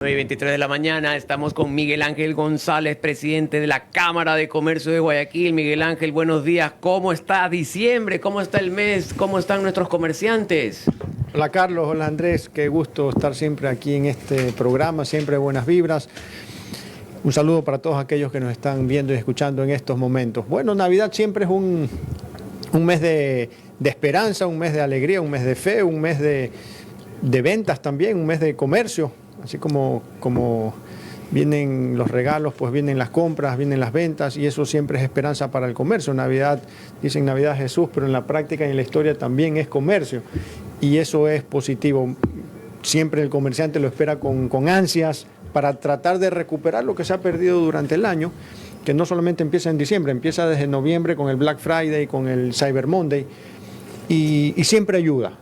9:23 de la mañana, estamos con Miguel Ángel González, presidente de la Cámara de Comercio de Guayaquil. Miguel Ángel, buenos días. ¿Cómo está diciembre? ¿Cómo está el mes? ¿Cómo están nuestros comerciantes? Hola Carlos, hola Andrés, qué gusto estar siempre aquí en este programa, siempre buenas vibras. Un saludo para todos aquellos que nos están viendo y escuchando en estos momentos. Bueno, Navidad siempre es un mes de esperanza, un mes de alegría, un mes de fe, un mes de ventas también, un mes de comercio. Así como vienen los regalos, pues vienen las compras, vienen las ventas, y eso siempre es esperanza para el comercio. Navidad, dicen Navidad Jesús, pero en la práctica y en la historia también es comercio, y eso es positivo. Siempre el comerciante lo espera con ansias para tratar de recuperar lo que se ha perdido durante el año, que no solamente empieza en diciembre, empieza desde noviembre con el Black Friday, con el Cyber Monday. Y siempre ayuda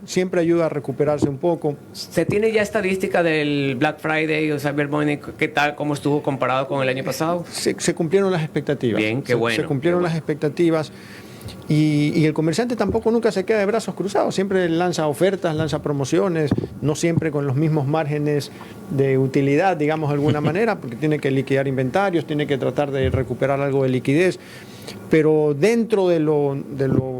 a recuperarse un poco. ¿Se tiene ya estadística del Black Friday o Cyber Monday? ¿Qué tal? ¿Cómo estuvo comparado con el año pasado? Se cumplieron las expectativas. Bien, qué bueno. Se cumplieron las expectativas. Y el comerciante tampoco nunca se queda de brazos cruzados. Siempre lanza ofertas, lanza promociones, no siempre con los mismos márgenes de utilidad, digamos de alguna manera, porque tiene que liquidar inventarios, tiene que tratar de recuperar algo de liquidez. Pero dentro de lo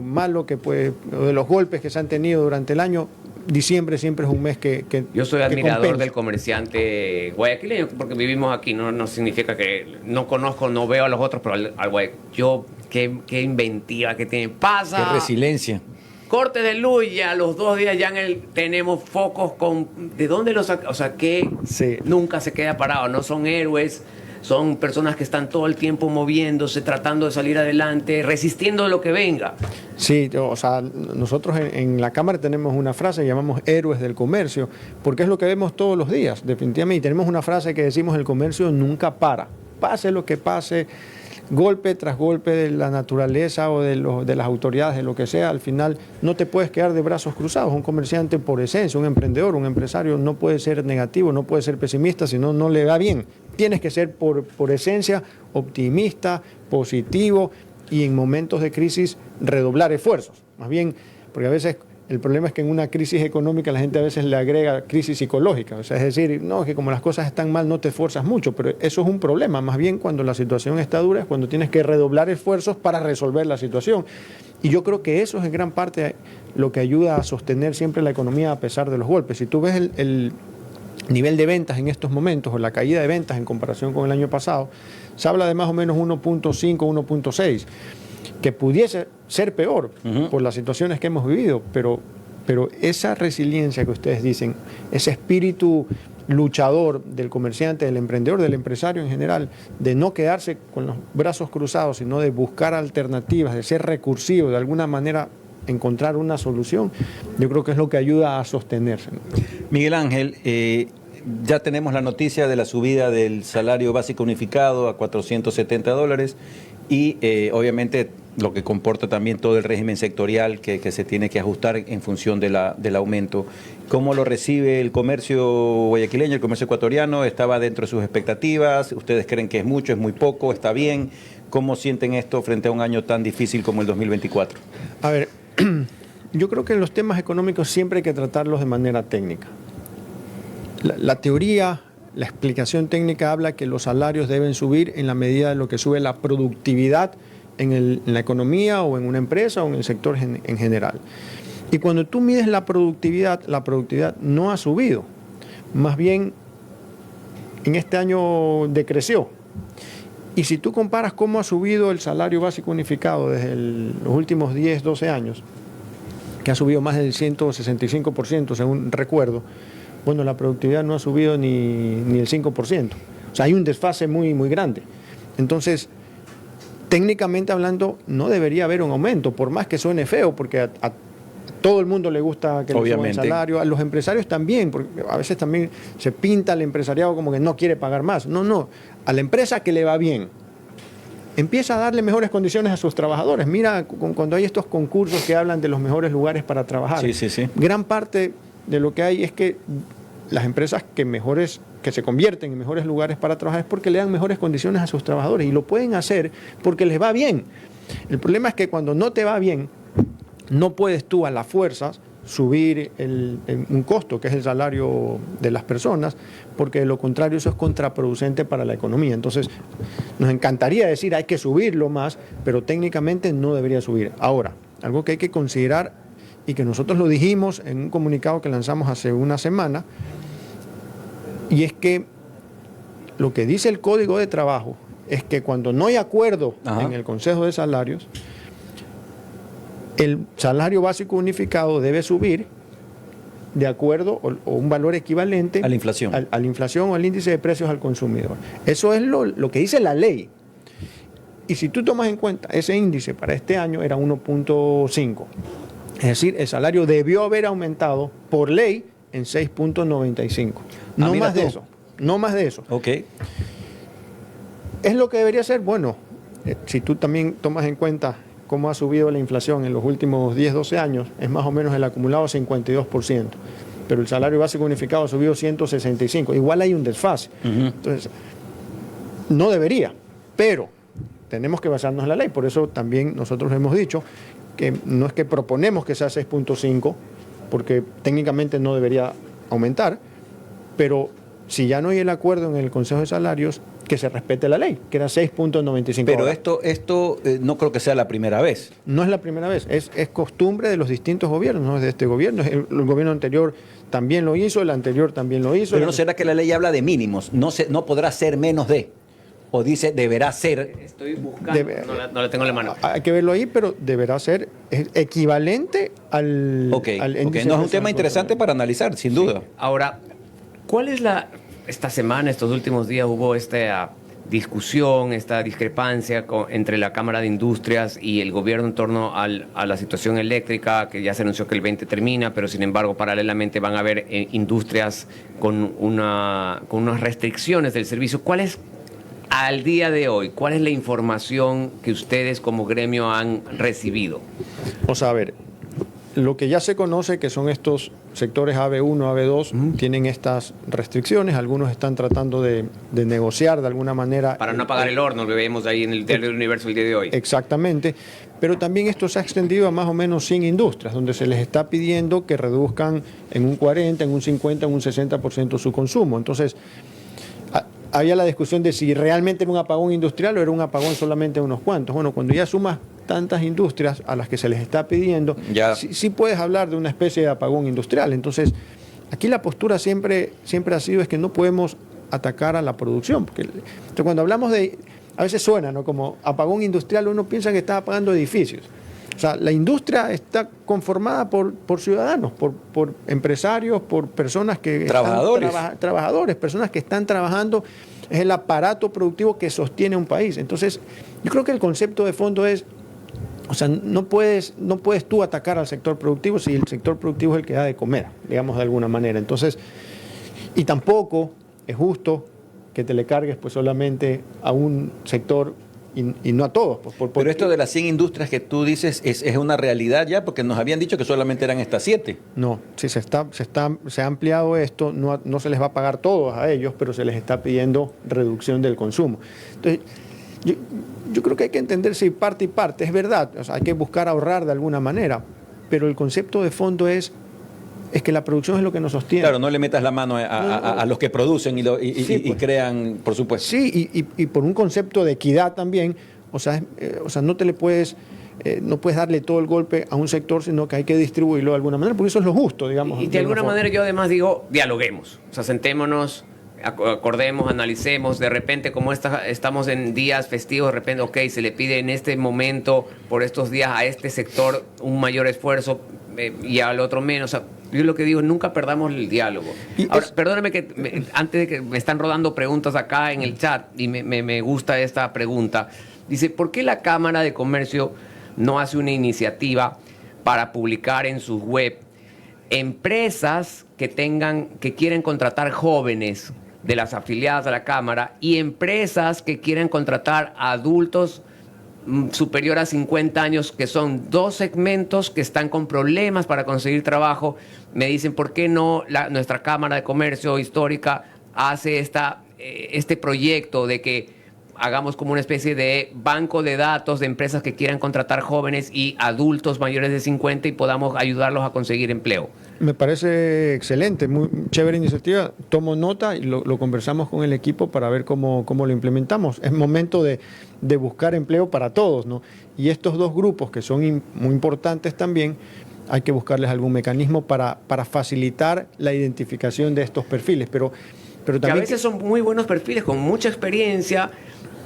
malo que puede, o de los golpes que se han tenido durante el año, diciembre siempre es un mes que yo soy admirador compensa. del comerciante guayaquileño, porque vivimos aquí, no significa que no conozco, no veo a los otros, pero al guayaquil, qué inventiva que tiene. Pasa. Qué resiliencia. Corte de luz y a los 2 días ya tenemos focos con... ¿De dónde los saca? O sea, que Sí. Nunca se queda parado, no son héroes, son personas que están todo el tiempo moviéndose, tratando de salir adelante, resistiendo lo que venga. Sí, o sea, nosotros en la Cámara tenemos una frase que llamamos héroes del comercio, porque es lo que vemos todos los días, definitivamente. Y tenemos una frase que decimos: el comercio nunca para, pase lo que pase, golpe tras golpe de la naturaleza o de las autoridades, de lo que sea, al final no te puedes quedar de brazos cruzados. Un comerciante por esencia, un emprendedor, un empresario no puede ser negativo, no puede ser pesimista, sino no le va bien. Tienes que ser por esencia optimista, positivo, y en momentos de crisis redoblar esfuerzos. Más bien, porque a veces el problema es que en una crisis económica la gente a veces le agrega crisis psicológica. O sea, es decir, no, que como las cosas están mal no te esfuerzas mucho, pero eso es un problema. Más bien, cuando la situación está dura es cuando tienes que redoblar esfuerzos para resolver la situación. Y yo creo que eso es en gran parte lo que ayuda a sostener siempre la economía a pesar de los golpes. Si tú ves el nivel de ventas en estos momentos, o la caída de ventas en comparación con el año pasado, se habla de más o menos 1.5, 1.6, que pudiese ser peor por las situaciones que hemos vivido, pero esa resiliencia que ustedes dicen, ese espíritu luchador del comerciante, del emprendedor, del empresario en general, de no quedarse con los brazos cruzados, sino de buscar alternativas, de ser recursivo, de alguna manera encontrar una solución, yo creo que es lo que ayuda a sostenerse. Miguel Ángel, ya tenemos la noticia de la subida del salario básico unificado a $470 y obviamente lo que comporta también todo el régimen sectorial que se tiene que ajustar en función del aumento. ¿Cómo lo recibe el comercio guayaquileño, el comercio ecuatoriano? ¿Estaba dentro de sus expectativas? ¿Ustedes creen que es mucho, es muy poco, está bien? ¿Cómo sienten esto frente a un año tan difícil como el 2024? A ver, yo creo que los temas económicos siempre hay que tratarlos de manera técnica. La teoría, la explicación técnica habla que los salarios deben subir en la medida de lo que sube la productividad en la economía o en una empresa o en el sector en general. Y cuando tú mides la productividad no ha subido. Más bien, en este año decreció. Y si tú comparas cómo ha subido el salario básico unificado desde los últimos 10, 12 años, que ha subido más del 165%, según recuerdo, bueno, la productividad no ha subido ni el 5%. O sea, hay un desfase muy, muy grande. Entonces, técnicamente hablando, no debería haber un aumento, por más que suene feo, porque a todo el mundo le gusta que le suban el salario, a los empresarios también, porque a veces también se pinta al empresariado como que no quiere pagar más. No, a la empresa que le va bien, empieza a darle mejores condiciones a sus trabajadores. Mira, cuando hay estos concursos que hablan de los mejores lugares para trabajar, Sí. Gran parte de lo que hay es que las empresas que se convierten en mejores lugares para trabajar es porque le dan mejores condiciones a sus trabajadores, y lo pueden hacer porque les va bien. El problema es que cuando no te va bien, no puedes tú a las fuerzas subir un costo, que es el salario de las personas, porque de lo contrario eso es contraproducente para la economía. Entonces, nos encantaría decir hay que subirlo más, pero técnicamente no debería subir. Ahora, algo que hay que considerar y que nosotros lo dijimos en un comunicado que lanzamos hace una semana, y es que lo que dice el Código de Trabajo es que cuando no hay acuerdo en el Consejo de Salarios, el salario básico unificado debe subir de acuerdo o un valor equivalente a la inflación. A la inflación o al índice de precios al consumidor. Eso es lo que dice la ley. Y si tú tomas en cuenta ese índice para este año era 1.5. Es decir, el salario debió haber aumentado por ley en 6.95. No más de eso. No más de eso. Ok. ¿Es lo que debería ser? Bueno, si tú también tomas en cuenta cómo ha subido la inflación en los últimos 10, 12 años, es más o menos el acumulado 52%. Pero el salario básico unificado ha subido 165%. Igual hay un desfase. Entonces, no debería, pero tenemos que basarnos en la ley. Por eso también nosotros hemos dicho que no es que proponemos que sea 6.5, porque técnicamente no debería aumentar, pero si ya no hay el acuerdo en el Consejo de Salarios, que se respete la ley, que era 6.95. Pero esto no creo que sea la primera vez. No es la primera vez, es costumbre de los distintos gobiernos, no es de este gobierno. El gobierno anterior también lo hizo, el anterior también lo hizo. Pero ¿no será que la ley habla de mínimos? No podrá ser menos de, o dice deberá ser. Estoy buscando, no la tengo en la mano. Hay que verlo ahí, pero deberá ser equivalente al índice. No, es un tema interesante para analizar, sin duda. Ahora, ¿cuál es esta semana, estos últimos días hubo esta discusión, esta discrepancia entre la Cámara de Industrias y el gobierno en torno a la situación eléctrica, que ya se anunció que el 20 termina, pero sin embargo paralelamente van a haber industrias con unas restricciones del servicio? ¿Cuál es, al día de hoy, cuál es la información que ustedes como gremio han recibido? O sea, a ver, lo que ya se conoce, que son estos sectores AB1, AB2, tienen estas restricciones. Algunos están tratando de negociar de alguna manera. Para no apagar el horno, que vemos ahí en el Diario del Universo el día de hoy. Exactamente. Pero también esto se ha extendido a más o menos 100 industrias, donde se les está pidiendo que reduzcan en un 40, en un 50, en un 60% su consumo. Entonces, había la discusión de si realmente era un apagón industrial o era un apagón solamente de unos cuantos. Bueno, cuando ya sumas tantas industrias a las que se les está pidiendo, sí puedes hablar de una especie de apagón industrial. Entonces, aquí la postura siempre ha sido es que no podemos atacar a la producción. Porque entonces, cuando hablamos a veces suena, ¿no?, como apagón industrial, uno piensa que está apagando edificios. O sea, la industria está conformada por ciudadanos, por empresarios, por personas que trabajadores, personas que están trabajando. Es el aparato productivo que sostiene un país. Entonces, yo creo que el concepto de fondo es, o sea, no puedes tú atacar al sector productivo si el sector productivo es el que da de comer, digamos de alguna manera. Entonces, y tampoco es justo que te le cargues pues solamente a un sector y no a todos. Pero esto de las 100 industrias que tú dices es una realidad ya, porque nos habían dicho que solamente eran estas 7. No, sí, se ha ampliado esto, no se les va a pagar todos a ellos, pero se les está pidiendo reducción del consumo. Entonces, yo creo que hay que entender si parte y parte, es verdad, o sea, hay que buscar ahorrar de alguna manera, pero el concepto de fondo es que la producción es lo que nos sostiene. Claro, no le metas la mano a los que producen y crean, por supuesto. Sí, y por un concepto de equidad también, o sea no te le puedes, no puedes darle todo el golpe a un sector, sino que hay que distribuirlo de alguna manera, porque eso es lo justo, digamos. Y de alguna manera yo además digo, dialoguemos, o sea, sentémonos, acordemos, analicemos. De repente, como estamos en días festivos, de repente, ok, se le pide en este momento, por estos días, a este sector un mayor esfuerzo y al otro menos. O sea, yo lo que digo, nunca perdamos el diálogo. Ahora, perdóneme que antes de que me están rodando preguntas acá en el chat y me gusta esta pregunta. Dice, ¿por qué la Cámara de Comercio no hace una iniciativa para publicar en su web empresas que quieren contratar jóvenes de las afiliadas a la Cámara y empresas que quieren contratar a adultos superior a 50 años, que son 2 segmentos que están con problemas para conseguir trabajo? Me dicen, ¿por qué no nuestra Cámara de Comercio Histórica hace este proyecto de que hagamos como una especie de banco de datos de empresas que quieran contratar jóvenes y adultos mayores de 50 y podamos ayudarlos a conseguir empleo. Me parece excelente, muy chévere iniciativa. Tomo nota y lo conversamos con el equipo para ver cómo lo implementamos. Es momento de buscar empleo para todos, ¿no? Y estos dos grupos que son muy importantes también, hay que buscarles algún mecanismo para facilitar la identificación de estos perfiles. Pero también que a veces son muy buenos perfiles, con mucha experiencia.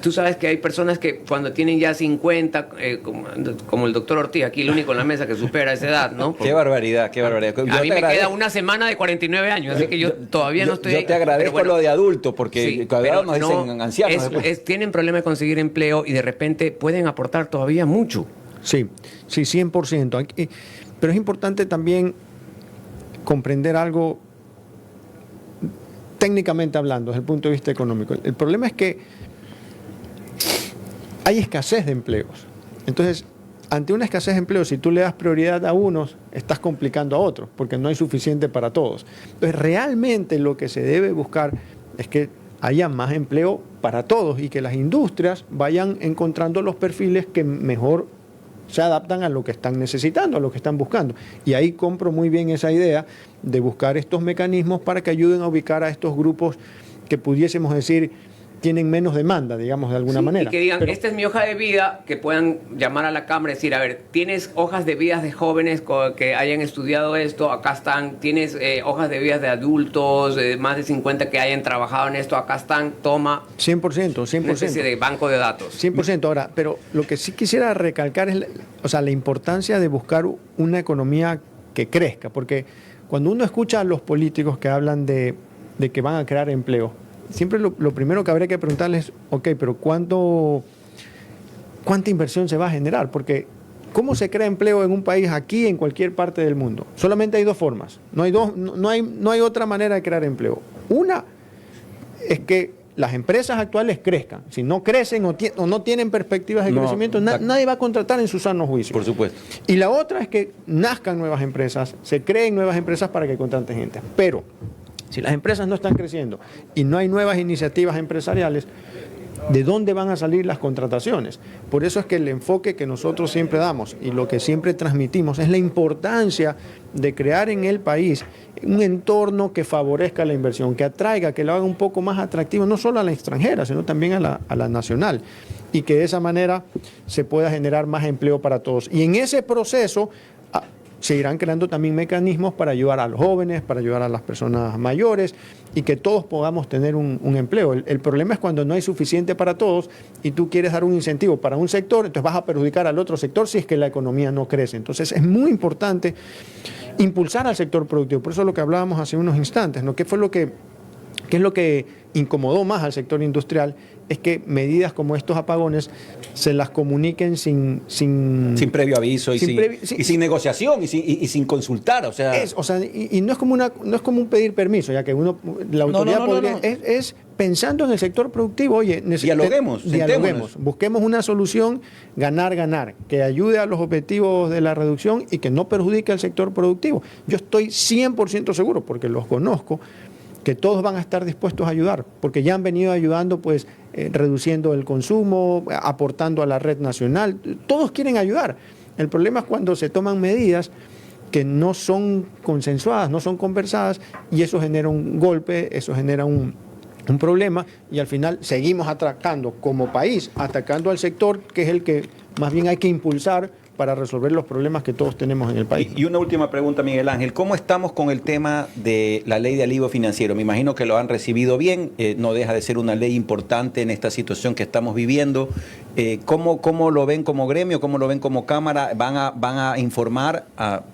Tú sabes que hay personas que cuando tienen ya 50, como el doctor Ortiz, aquí el único en la mesa que supera esa edad, ¿no? Qué barbaridad, qué barbaridad. A mí me queda una semana de 49 años, así que yo todavía no estoy... Yo te agradezco lo de adulto, porque sí, todavía nos dicen ancianos. Tienen problema de conseguir empleo y de repente pueden aportar todavía mucho. Sí, 100%. Pero es importante también comprender algo técnicamente hablando, desde el punto de vista económico. El problema es que hay escasez de empleos. Entonces, ante una escasez de empleos, si tú le das prioridad a unos, estás complicando a otros, porque no hay suficiente para todos. Entonces, realmente lo que se debe buscar es que haya más empleo para todos y que las industrias vayan encontrando los perfiles que mejor se adaptan a lo que están necesitando, a lo que están buscando. Y ahí compro muy bien esa idea de buscar estos mecanismos para que ayuden a ubicar a estos grupos que pudiésemos decir tienen menos demanda, digamos, de alguna manera. Y que digan, esta es mi hoja de vida, que puedan llamar a la Cámara y decir, a ver, ¿tienes hojas de vida de jóvenes que hayan estudiado esto? Acá están. ¿Tienes hojas de vida de adultos, más de 50 que hayan trabajado en esto? Acá están, toma. 100%. Una especie de banco de datos. 100%. Ahora, pero lo que sí quisiera recalcar es la importancia de buscar una economía que crezca, porque cuando uno escucha a los políticos que hablan de que van a crear empleo, siempre lo primero que habría que preguntarles es, ok, pero ¿cuánta inversión se va a generar? Porque ¿cómo se crea empleo en un país aquí, en cualquier parte del mundo? Solamente hay dos formas. No hay otra manera de crear empleo. Una es que las empresas actuales crezcan. Si no crecen o no tienen perspectivas de crecimiento, nadie va a contratar en su sano juicio. Por supuesto. Y la otra es que nazcan nuevas empresas, se creen nuevas empresas para que contraten gente. Pero si las empresas no están creciendo y no hay nuevas iniciativas empresariales, ¿de dónde van a salir las contrataciones? Por eso es que el enfoque que nosotros siempre damos y lo que siempre transmitimos es la importancia de crear en el país un entorno que favorezca la inversión, que atraiga, que lo haga un poco más atractivo, no solo a la extranjera, sino también a la nacional, y que de esa manera se pueda generar más empleo para todos. Y en ese proceso se irán creando también mecanismos para ayudar a los jóvenes, para ayudar a las personas mayores y que todos podamos tener un empleo. El problema es cuando no hay suficiente para todos y tú quieres dar un incentivo para un sector, entonces vas a perjudicar al otro sector si es que la economía no crece. Entonces es muy importante impulsar al sector productivo. Por eso es lo que hablábamos hace unos instantes, ¿no? ¿Qué es lo que incomodó más al sector industrial? Es que medidas como estos apagones se las comuniquen sin previo aviso y sin negociación y sin consultar, y no es como un pedir permiso, ya que la autoridad podría. Es pensando en el sector productivo, oye, dialoguemos, busquemos una solución ganar, que ayude a los objetivos de la reducción y que no perjudique al sector productivo. Yo estoy 100% seguro, porque los conozco, que todos van a estar dispuestos a ayudar, porque ya han venido ayudando, pues, reduciendo el consumo, aportando a la red nacional. Todos quieren ayudar. El problema es cuando se toman medidas que no son consensuadas, no son conversadas, y eso genera un golpe, eso genera un problema, y al final seguimos atacando como país, atacando al sector, que es el que más bien hay que impulsar para resolver los problemas que todos tenemos en el país. Y una última pregunta, Miguel Ángel. ¿Cómo estamos con el tema de la ley de alivio financiero? Me imagino que lo han recibido bien, no deja de ser una ley importante en esta situación que estamos viviendo. ¿Cómo lo ven como gremio? ¿Cómo lo ven como Cámara? ¿Van a informar,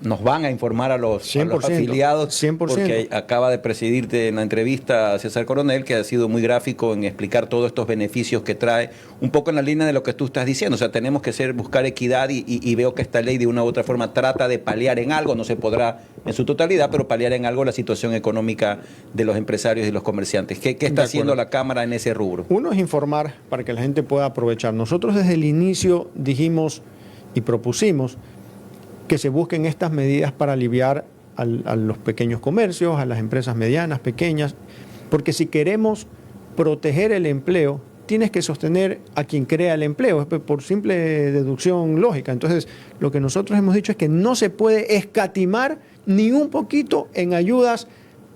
nos van a informar a los afiliados? 100%. Porque acaba de presidirte en la entrevista a César Coronel, que ha sido muy gráfico en explicar todos estos beneficios que trae, un poco en la línea de lo que tú estás diciendo. O sea, tenemos que buscar equidad y veo que esta ley de una u otra forma trata de paliar en algo, no se podrá en su totalidad, pero paliar en algo la situación económica de los empresarios y los comerciantes. ¿Qué está haciendo la Cámara en ese rubro? Uno es informar para que la gente pueda aprovechar. Nosotros desde el inicio dijimos y propusimos que se busquen estas medidas para aliviar a los pequeños comercios, a las empresas medianas, pequeñas, porque si queremos proteger el empleo, tienes que sostener a quien crea el empleo, por simple deducción lógica. Entonces, lo que nosotros hemos dicho es que no se puede escatimar ni un poquito en ayudas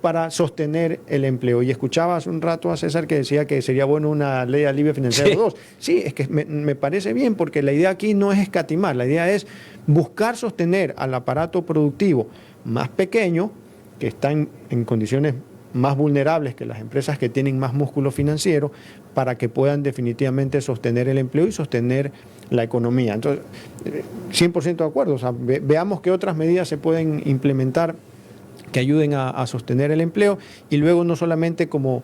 para sostener el empleo. Y escuchaba hace un rato a César que decía que sería bueno una ley de alivio financiero 2. Sí, es que me parece bien, porque la idea aquí no es escatimar, la idea es buscar sostener al aparato productivo más pequeño, que está en condiciones más vulnerables que las empresas que tienen más músculo financiero, para que puedan definitivamente sostener el empleo y sostener la economía. Entonces, 100% de acuerdo. O sea, veamos qué otras medidas se pueden implementar que ayuden a sostener el empleo, y luego no solamente como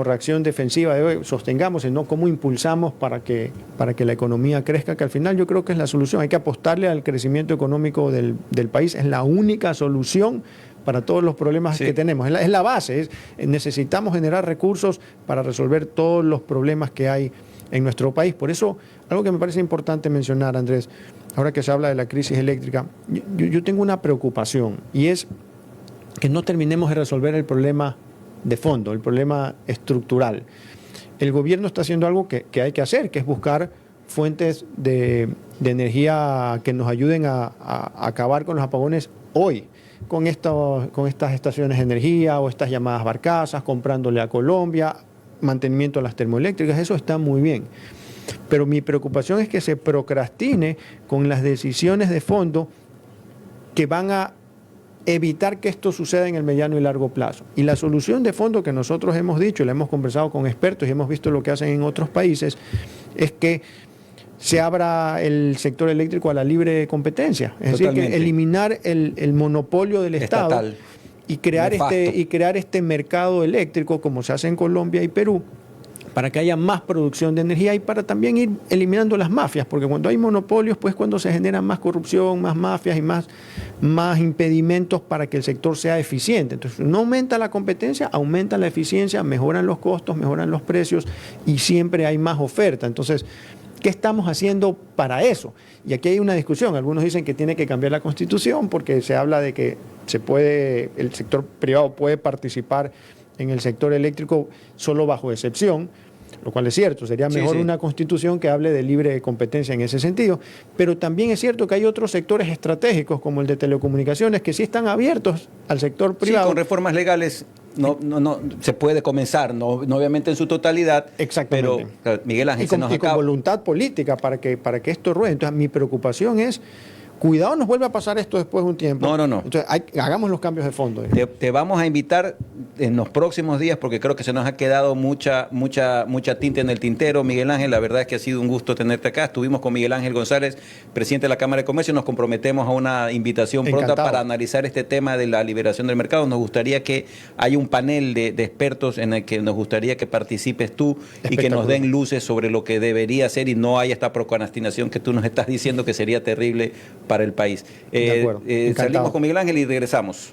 reacción defensiva de sostengamos, sino cómo impulsamos para que la economía crezca, que al final yo creo que es la solución. Hay que apostarle al crecimiento económico del país, es la única solución para todos los problemas que tenemos, es la base. Necesitamos generar recursos para resolver todos los problemas que hay en nuestro país. Por eso, algo que me parece importante mencionar, Andrés, ahora que se habla de la crisis eléctrica, yo tengo una preocupación, y es que no terminemos de resolver el problema de fondo, el problema estructural. El gobierno está haciendo algo que hay que hacer, que es buscar fuentes de energía que nos ayuden a acabar con los apagones hoy, con estas estaciones de energía o estas llamadas barcazas, comprándole a Colombia, mantenimiento de las termoeléctricas. Eso está muy bien. Pero mi preocupación es que se procrastine con las decisiones de fondo que van a evitar que esto suceda en el mediano y largo plazo. Y la solución de fondo que nosotros hemos dicho, y la hemos conversado con expertos y hemos visto lo que hacen en otros países, es que se abra el sector eléctrico a la libre competencia. Es decir, que eliminar el monopolio del Estado y crear este mercado eléctrico, como se hace en Colombia y Perú, para que haya más producción de energía y para también ir eliminando las mafias, porque cuando hay monopolios, pues cuando se genera más corrupción, más mafias y más impedimentos para que el sector sea eficiente. Entonces, no aumenta la competencia, aumenta la eficiencia, mejoran los costos, mejoran los precios y siempre hay más oferta. Entonces, ¿qué estamos haciendo para eso? Y aquí hay una discusión. Algunos dicen que tiene que cambiar la Constitución porque se habla de que el sector privado puede participar en el sector eléctrico solo bajo excepción, lo cual es cierto. Sería mejor una constitución que hable de libre competencia en ese sentido, pero también es cierto que hay otros sectores estratégicos como el de telecomunicaciones que sí están abiertos al sector privado. Sí, con reformas legales no se puede comenzar, no obviamente en su totalidad. Exactamente. Pero Miguel Ángel, con voluntad política para que esto ruede. Entonces, mi preocupación es: cuidado, nos vuelve a pasar esto después de un tiempo. No. Entonces, hagamos los cambios de fondo. Te vamos a invitar en los próximos días, porque creo que se nos ha quedado mucha tinta en el tintero. Miguel Ángel, la verdad es que ha sido un gusto tenerte acá. Estuvimos con Miguel Ángel González, presidente de la Cámara de Comercio, y nos comprometemos a una invitación pronta para analizar este tema de la liberación del mercado. Nos gustaría que haya un panel de expertos en el que nos gustaría que participes tú y que nos den luces sobre lo que debería ser y no haya esta procrastinación que tú nos estás diciendo que sería terrible para el país. De acuerdo. Salimos con Miguel Ángel y regresamos.